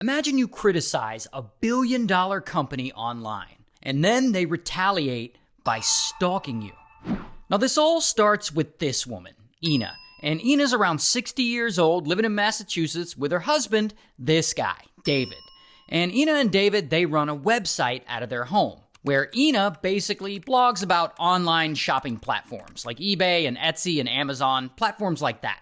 Imagine you criticize a billion-dollar company online, and then they retaliate by stalking you. Now, this all starts with this woman, Ina. And Ina's around 60 years old, living in Massachusetts with her husband, this guy, David. And Ina and David, they run a website out of their home, where Ina basically blogs about online shopping platforms like eBay and Etsy and Amazon, platforms like that.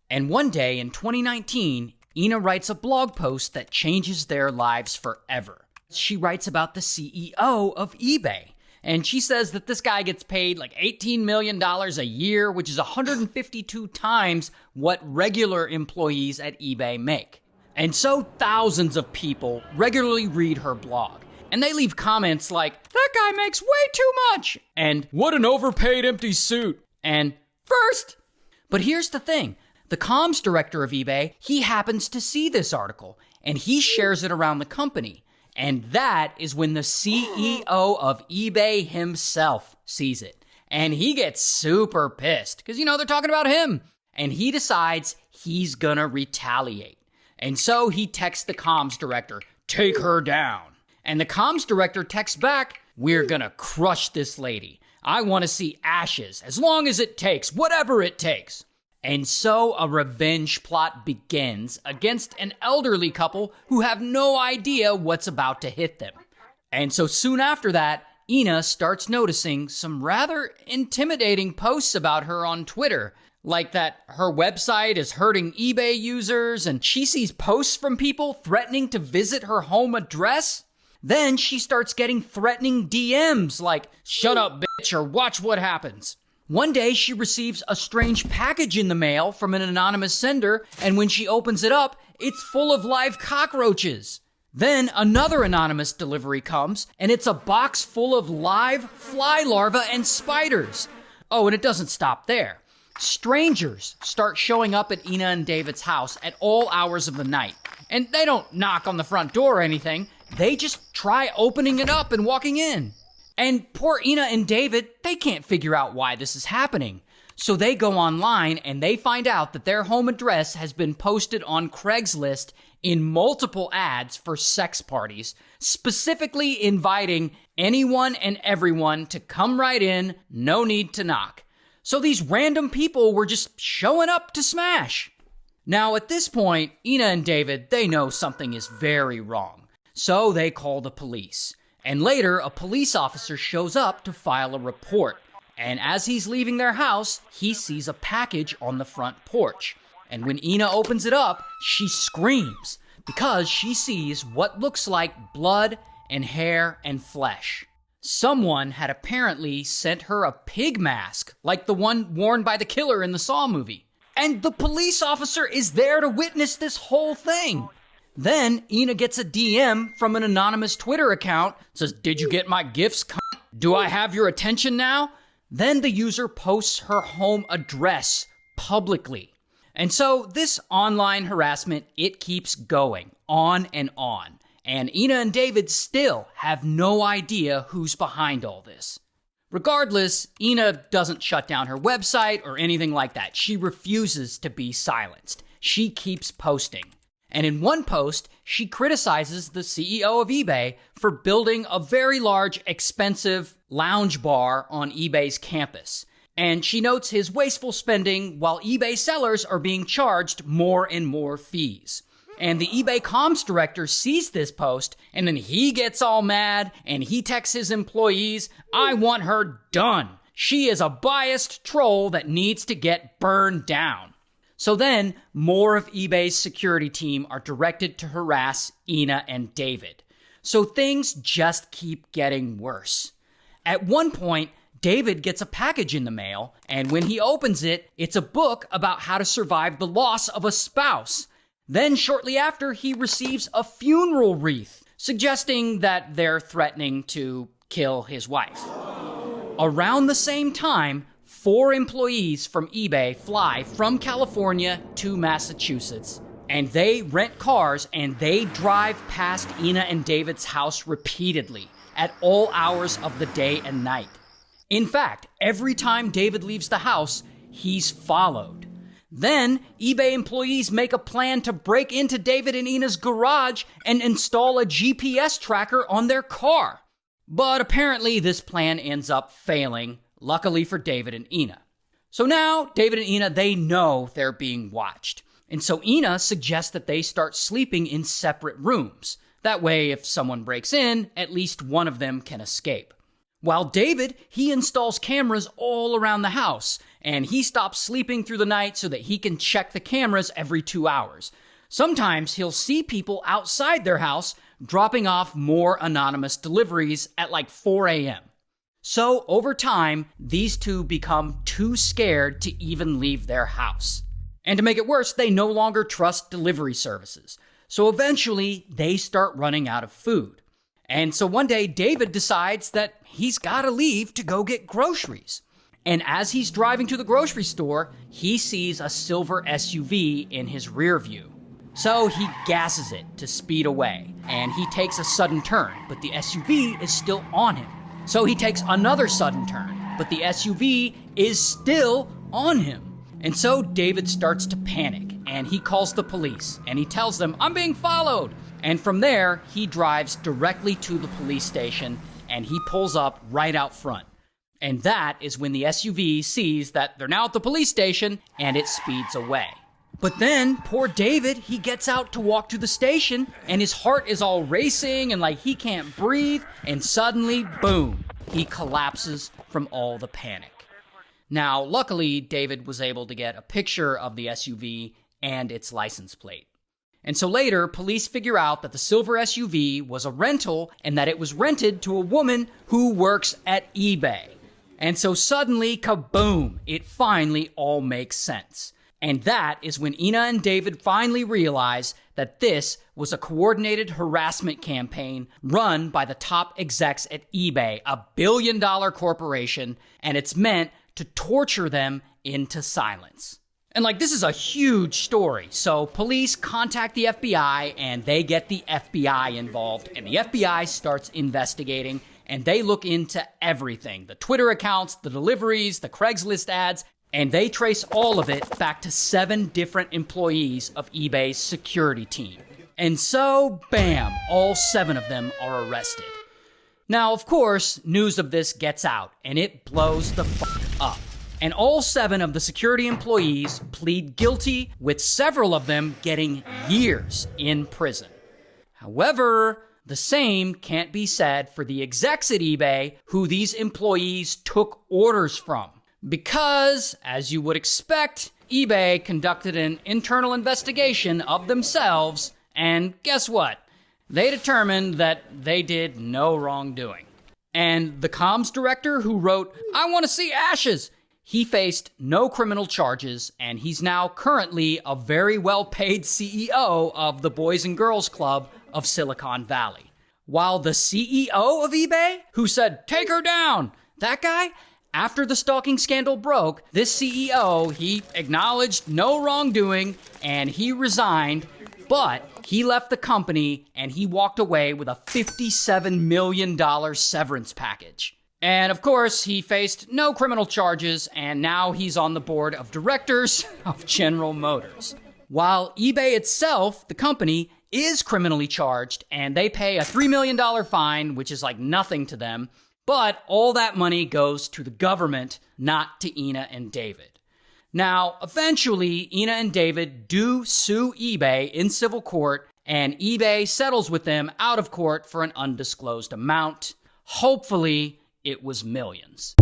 And one day in 2019, Ina writes a blog post that changes their lives forever. She writes about the CEO of eBay. And she says that this guy gets paid like $18 million a year, which is 152 times what regular employees at eBay make. And so thousands of people regularly read her blog. And they leave comments like, "That guy makes way too much," and "What an overpaid empty suit," and "First." But here's the thing. The comms director of eBay, he happens to see this article, and he shares it around the company. And that is when the CEO of eBay himself sees it. And he gets super pissed, because, they're talking about him. And he decides he's gonna retaliate. And so he texts the comms director, "Take her down." And the comms director texts back, "We're gonna crush this lady. I want to see ashes, as long as it takes, whatever it takes." And so a revenge plot begins against an elderly couple who have no idea what's about to hit them. And so soon after that, Ina starts noticing some rather intimidating posts about her on Twitter, like that her website is hurting eBay users, and she sees posts from people threatening to visit her home address. Then she starts getting threatening DMs like, "Shut up, bitch," or "Watch what happens." One day, she receives a strange package in the mail from an anonymous sender, and when she opens it up, it's full of live cockroaches. Then another anonymous delivery comes, and it's a box full of live fly larvae and spiders. Oh, and it doesn't stop there. Strangers start showing up at Ina and David's house at all hours of the night. And they don't knock on the front door or anything. They just try opening it up and walking in. And poor Ina and David, they can't figure out why this is happening. So they go online and they find out that their home address has been posted on Craigslist in multiple ads for sex parties, specifically inviting anyone and everyone to come right in, no need to knock. So these random people were just showing up to smash. Now at this point, Ina and David, they know something is very wrong. So they call the police. And later, a police officer shows up to file a report. And as he's leaving their house, he sees a package on the front porch. And when Ina opens it up, she screams because she sees what looks like blood and hair and flesh. Someone had apparently sent her a pig mask, like the one worn by the killer in the Saw movie. And the police officer is there to witness this whole thing. Then Ina gets a DM from an anonymous Twitter account. It says, "Did you get my gifts, cunt? Do I have your attention now?" Then the user posts her home address publicly. And so this online harassment, it keeps going on and on. And Ina and David still have no idea who's behind all this. Regardless, Ina doesn't shut down her website or anything like that. She refuses to be silenced. She keeps posting. And in one post, she criticizes the CEO of eBay for building a very large, expensive lounge bar on eBay's campus. And she notes his wasteful spending while eBay sellers are being charged more and more fees. And the eBay comms director sees this post, and then he gets all mad, and he texts his employees, "I want her done. She is a biased troll that needs to get burned down." So then, more of eBay's security team are directed to harass Ina and David. So things just keep getting worse. At one point, David gets a package in the mail, and when he opens it, it's a book about how to survive the loss of a spouse. Then shortly after, he receives a funeral wreath, suggesting that they're threatening to kill his wife. Around the same time, 4 employees from eBay fly from California to Massachusetts, and they rent cars and they drive past Ina and David's house repeatedly at all hours of the day and night. In fact, every time David leaves the house, he's followed. Then, eBay employees make a plan to break into David and Ina's garage and install a GPS tracker on their car. But apparently this plan ends up failing, luckily for David and Ina. So now, David and Ina, they know they're being watched. And so Ina suggests that they start sleeping in separate rooms. That way, if someone breaks in, at least one of them can escape. While David, he installs cameras all around the house, and he stops sleeping through the night so that he can check the cameras every 2 hours. Sometimes he'll see people outside their house dropping off more anonymous deliveries at like 4 a.m. So over time, these two become too scared to even leave their house. And to make it worse, they no longer trust delivery services. So eventually, they start running out of food. And so one day, David decides that he's got to leave to go get groceries. And as he's driving to the grocery store, he sees a silver SUV in his rear view. So he gasses it to speed away, and he takes a sudden turn, but the SUV is still on him. So he takes another sudden turn, but the SUV is still on him. And so David starts to panic, and he calls the police, and he tells them, "I'm being followed." And from there, he drives directly to the police station, and he pulls up right out front. And that is when the SUV sees that they're now at the police station, and it speeds away. But then, poor David, he gets out to walk to the station, and his heart is all racing, and like he can't breathe, and suddenly, boom, he collapses from all the panic. Now, luckily, David was able to get a picture of the SUV and its license plate. And so later, police figure out that the silver SUV was a rental and that it was rented to a woman who works at eBay. And so suddenly, kaboom, it finally all makes sense. And that is when Ina and David finally realize that this was a coordinated harassment campaign run by the top execs at eBay, a billion-dollar corporation, and it's meant to torture them into silence. And this is a huge story. So police contact the FBI and they get the FBI involved, and the FBI starts investigating, and they look into everything. The Twitter accounts, the deliveries, the Craigslist ads, and they trace all of it back to 7 different employees of eBay's security team. And so, bam, all 7 of them are arrested. Now, of course, news of this gets out, and it blows the fuck up. And all 7 of the security employees plead guilty, with several of them getting years in prison. However, the same can't be said for the execs at eBay who these employees took orders from. Because, as you would expect, eBay conducted an internal investigation of themselves, and guess what? They determined that they did no wrongdoing. And the comms director who wrote, "I want to see ashes," he faced no criminal charges, and he's now currently a very well-paid CEO of the Boys and Girls Club of Silicon Valley. While the CEO of eBay, who said, "Take her down," that guy, after the stalking scandal broke, this CEO, he acknowledged no wrongdoing, and he resigned, but he left the company, and he walked away with a $57 million severance package. And of course, he faced no criminal charges, and now he's on the board of directors of General Motors. While eBay itself, the company, is criminally charged, and they pay a $3 million fine, which is like nothing to them, but all that money goes to the government, not to Ina and David. Now, eventually, Ina and David do sue eBay in civil court, and eBay settles with them out of court for an undisclosed amount. Hopefully, it was millions.